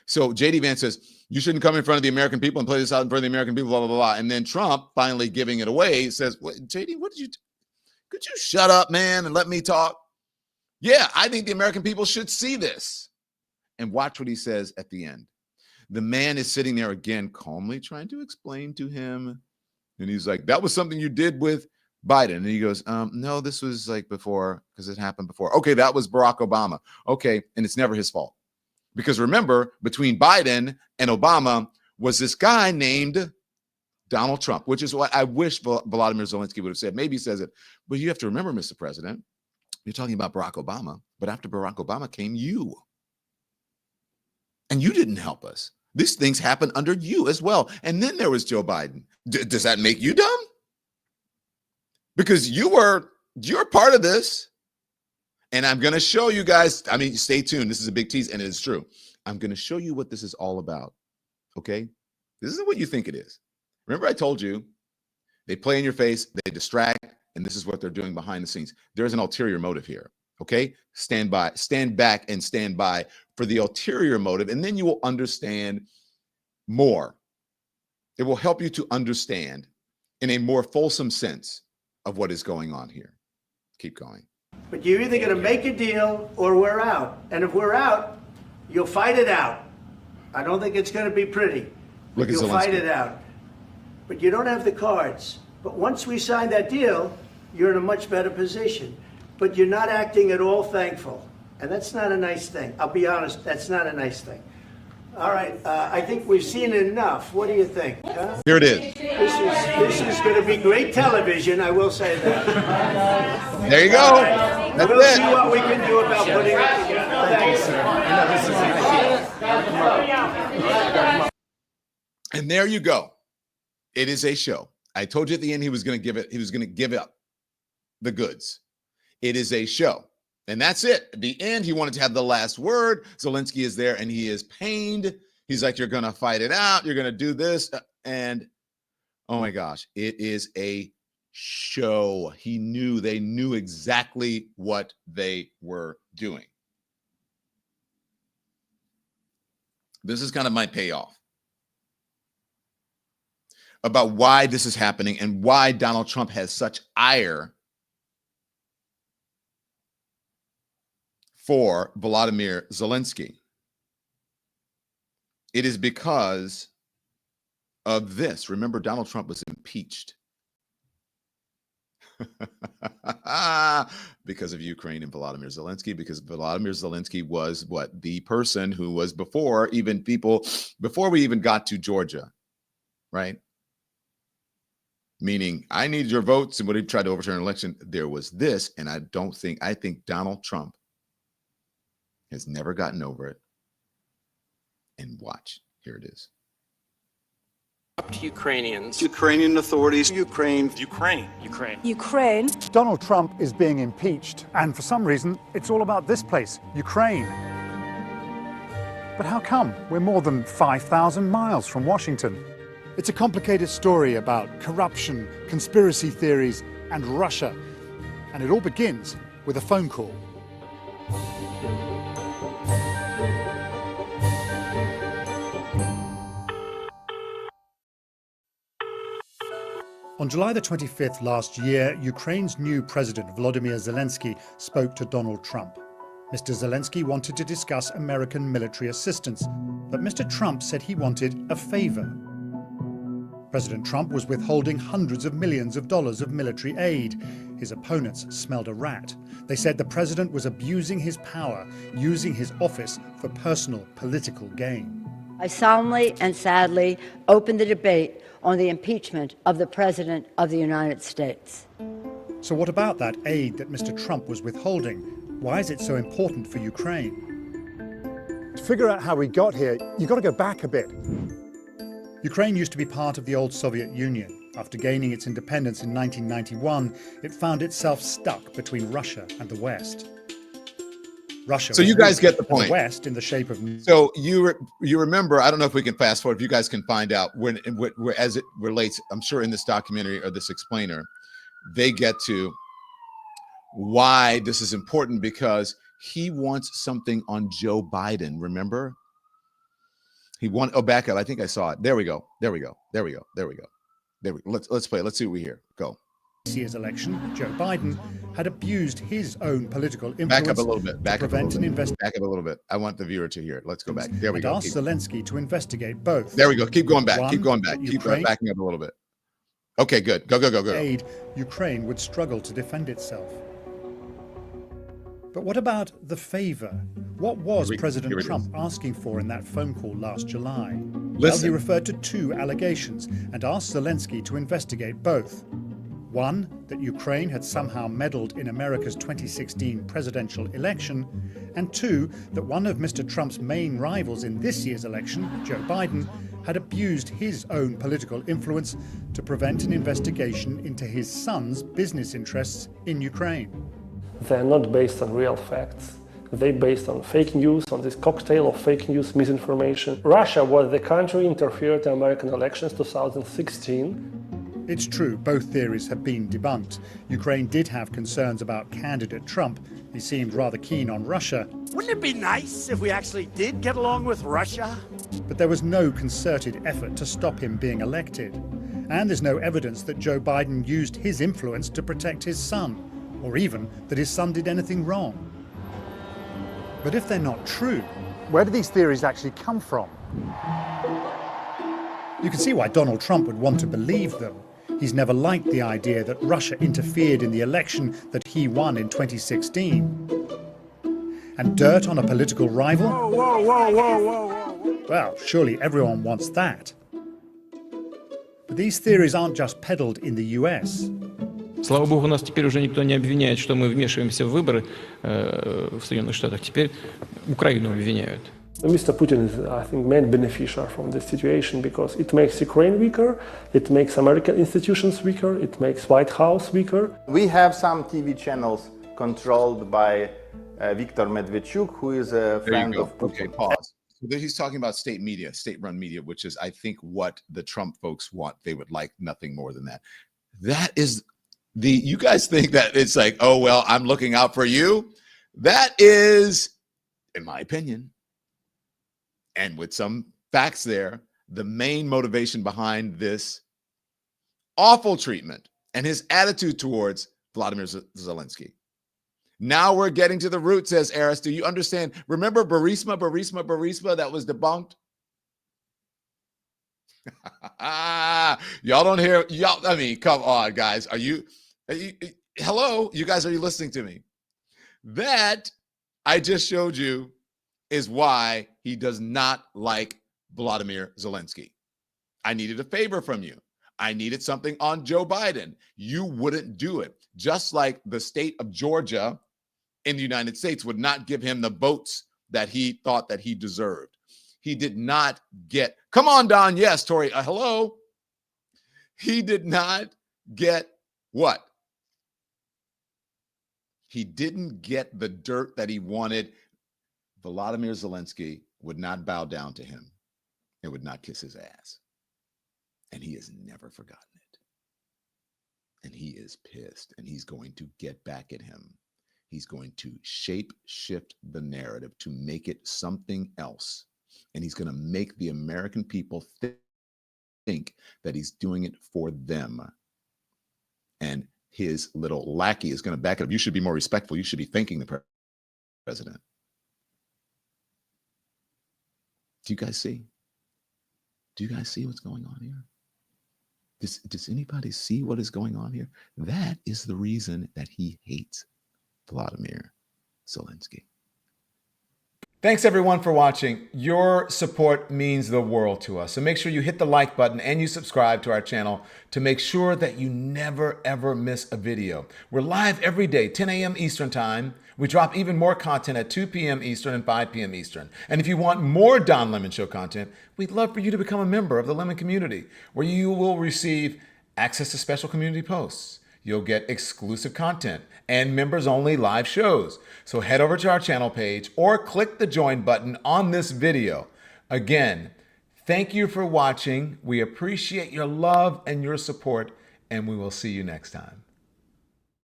So JD Vance says, you shouldn't come in front of the American people and play this out in front of the American people, blah, blah, blah. And then Trump finally giving it away says, JD, what did you do? Could you shut up, man, and let me talk? Yeah, I think the American people should see this. And watch what he says at the end. The man is sitting there again, calmly trying to explain to him. And he's like, that was something you did with Biden. And he goes, no, this was like before, because it happened before. Okay, that was Barack Obama. Okay, and it's never his fault. Because remember, between Biden and Obama was this guy named Donald Trump, which is what I wish Volodymyr Zelensky would have said. Maybe he says it. But you have to remember, Mr. President, you're talking about Barack Obama. But after Barack Obama came you. And you didn't help us. These things happened under you as well. And then there was Joe Biden. Does that make you dumb? Because you're part of this. And I'm going to show you guys, I mean, stay tuned. This is a big tease, and it is true. I'm going to show you what this is all about, okay? This isn't what you think it is. Remember I told you, they play in your face, they distract, and this is what they're doing behind the scenes. There's an ulterior motive here, okay? Stand back and stand by for the ulterior motive, and then you will understand more. It will help you to understand in a more fulsome sense of what is going on here. Keep going. But you're either going to make a deal or we're out. And if we're out, you'll fight it out. I don't think it's going to be pretty. Look at You'll Zelensky. fight it out. But you don't have the cards. But once we sign that deal, you're in a much better position. But you're not acting at all thankful. And that's not a nice thing. I'll be honest, that's not a nice thing. All right, I think we've seen enough. What do you think? Huh? Here it is. This is going to be great television, I will say that. There you go. Right. That's We'll it. see what we can do about putting it together. Thank you, sir. And there you go. It is a show. I told you at the end he was going to give up the goods. It is a show. And that's it. At the end, he wanted to have the last word. Zelensky is there and he is pained. He's like, you're going to fight it out. You're going to do this. And oh my gosh, it is a show. They knew exactly what they were doing. This is kind of my payoff about why this is happening and why Donald Trump has such ire for Volodymyr Zelensky. It is because of this. Remember, Donald Trump was impeached because of Ukraine and Volodymyr Zelensky, because Volodymyr Zelensky was what? The person who was before we even got to Georgia, right? Meaning, I need your votes, and when he tried to overturn an election, there was this, and I think Donald Trump has never gotten over it. And watch, here it is. Up to Ukrainians. Ukrainian authorities. Ukraine. Donald Trump is being impeached, and for some reason, it's all about this place, Ukraine. But how come? We're more than 5,000 miles from Washington. It's a complicated story about corruption, conspiracy theories, and Russia. And it all begins with a phone call. On July the 25th last year, Ukraine's new president, Volodymyr Zelensky, spoke to Donald Trump. Mr. Zelensky wanted to discuss American military assistance, but Mr. Trump said he wanted a favor. President Trump was withholding hundreds of millions of dollars of military aid. His opponents smelled a rat. They said the president was abusing his power, using his office for personal political gain. I solemnly and sadly open the debate on the impeachment of the President of the United States. So what about that aid that Mr. Trump was withholding? Why is it so important for Ukraine? To figure out how we got here, you've got to go back a bit. Ukraine used to be part of the old Soviet Union. After gaining its independence in 1991, it found itself stuck between Russia and the West. Russia. So you guys get the point. The West in the shape of. So you remember, I don't know if we can fast forward, if you guys can find out when as it relates, I'm sure in this documentary or this explainer, they get to why this is important, because he wants something on Joe Biden, remember? He won. Oh, back up. I think I saw it. There we go. There we go. There we go. There we go. There we go. Let's play. Let's see what we hear. Go. This year's election, Joe Biden had abused his own political influence. Back up a little bit. Back to up a prevent little an bit. investigation. Back up a little bit. I want the viewer to hear it. Let's go back. There we and go. asked Zelensky to investigate both. There we go. Keep going back. One, Keep going back. that Keep Ukraine- backing up a little bit. Okay, good. Go, go, go, go. Aid, Ukraine would struggle to defend itself. But what about the favor? What was President here it Trump is. asking for in that phone call last July? Well, Listen. he referred to two allegations and asked Zelensky to investigate both. One, that Ukraine had somehow meddled in America's 2016 presidential election, and two, that one of Mr. Trump's main rivals in this year's election, Joe Biden, had abused his own political influence to prevent an investigation into his son's business interests in Ukraine. They're not based on real facts. They're based on fake news, on this cocktail of fake news, misinformation. Russia was the country interfered in American elections 2016. It's true, both theories have been debunked. Ukraine did have concerns about candidate Trump. He seemed rather keen on Russia. Wouldn't it be nice if we actually did get along with Russia? But there was no concerted effort to stop him being elected. And there's no evidence that Joe Biden used his influence to protect his son, or even that his son did anything wrong. But if they're not true, where do these theories actually come from? You can see why Donald Trump would want to believe them. He's never liked the idea that Russia interfered in the election that he won in 2016. And dirt on a political rival? Well, surely everyone wants that. But these theories aren't just peddled in the US. Слава богу, нас теперь уже никто не обвиняет, что мы вмешиваемся в выборы в Соединенных Штатах. Теперь Украину обвиняют. Mr. Putin is, I think, main beneficiary from this situation because it makes Ukraine weaker, it makes American institutions weaker, it makes White House weaker. We have some TV channels controlled by Viktor Medvedchuk, who is a friend of Putin. Okay, pause. So there he's talking about state media, state-run media, which is, I think, what the Trump folks want. They would like nothing more than that. That is you guys think that it's like, oh, well, I'm looking out for you. That is, in my opinion, and with some facts there, the main motivation behind this awful treatment and his attitude towards Vladimir Zelensky. Now we're getting to the root, says Aris. Do you understand? Remember Burisma, that was debunked? Y'all don't hear, y'all, I mean, come on, guys. Are you hello? You guys, are you listening to me? That I just showed you is why he does not like Vladimir Zelensky. I needed a favor from you. I needed something on Joe Biden. You wouldn't do it. Just like the state of Georgia in the United States would not give him the votes that he thought that he deserved. He did not get, come on, Don. Yes, Tori. Hello. He did not get what? He didn't get the dirt that he wanted. Volodymyr Zelensky would not bow down to him and would not kiss his ass. And he has never forgotten it. And he is pissed, and he's going to get back at him. He's going to shift the narrative to make it something else. And he's going to make the American people think that he's doing it for them. And his little lackey is going to back it up. You should be more respectful. You should be thanking the president. Do you guys see? Do you guys see what's going on here? Does anybody see what is going on here? That is the reason that he hates Vladimir Zelensky. Thanks everyone for watching. Your support means the world to us. So make sure you hit the like button and you subscribe to our channel to make sure that you never ever miss a video. We're live every day, 10 a.m. Eastern time. We drop even more content at 2 p.m. Eastern and 5 p.m. Eastern. And if you want more Don Lemon Show content, we'd love for you to become a member of the Lemon community, where you will receive access to special community posts. You'll get exclusive content and members-only live shows. So head over to our channel page or click the join button on this video. Again, thank you for watching. We appreciate your love and your support, and we will see you next time.